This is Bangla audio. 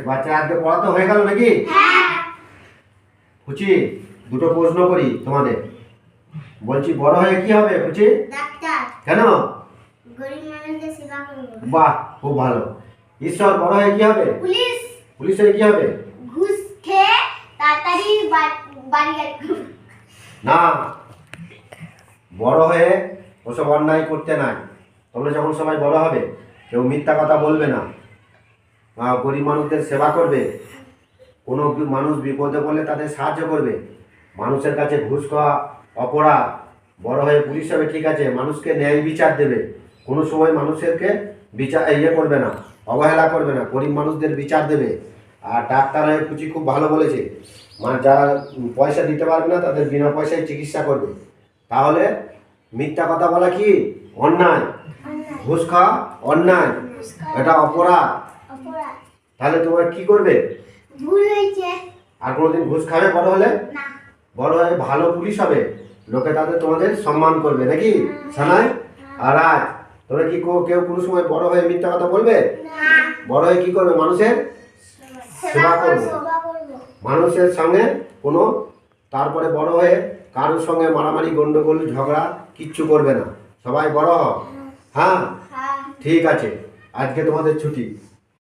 বাচ্চা আজকে পড়া তো হয়ে গেল নাকি? ফুচি, দুটো প্রশ্ন করি তোমাদের। বলছি বড় হয়ে কি হবে ফুচি? ডাক্তার। কেন? গরিব মানুষদের সেবা করব। বাহ, খুব ভালো। ঈশ্বর, বড় হয়ে কি হবে? পুলিশ। পুলিশ হয়ে কি হবে? ঘুষ খেয়ে তাড়াতাড়ি বাড়ি আসব। না, বড় হয়ে ওসব অন্যায় করতে নাই। তোমরা যখন সবাই বড় হবে কেউ মিথ্যা কথা বলবে না, গরিব মানুষদের সেবা করবে, কোনো মানুষ বিপদে পড়লে তাদের সাহায্য করবে। মানুষের কাছে ঘুষ খাওয়া অপরাধ। বড় হয়ে পুলিশ হবে, ঠিক আছে, মানুষকে ন্যায় বিচার দেবে। কোনো সময় মানুষেরকে বিচার করবে না, অবহেলা করবে না, গরিব মানুষদের বিচার দেবে। আর ডাক্তার হয়ে কুচি খুব ভালো বলেছে, মানে যারা পয়সা দিতে পারবে না তাদের বিনা পয়সায় চিকিৎসা করবে। তাহলে মিথ্যা কথা বলা কি অন্যায়, ঘুষ খাওয়া অন্যায়, এটা অপরাধ। তাহলে তোমার কি করবে? ভুল হয়েছে। আর কোনোদিন ঘুষ খাবে বড় হলে? না। বড় হয়ে ভালো পুলিশ হবে, লোকে তোমাদের সম্মান করবে নাকি সানাই? আর আজ তোমরা কি কেউ কোনো সময় বড় হয়ে মিথ্যা কথা বলবে? না। বড় হয়ে কি করবে? মানুষের সেবা করবে, মানুষের সঙ্গে কোনো, তারপরে বড় হয়ে কারোর সঙ্গে মারামারি গন্ডগোল ঝগড়া কিচ্ছু করবে না। সবাই বড় হও। হ্যাঁ, ঠিক আছে, আজকে তোমাদের ছুটি।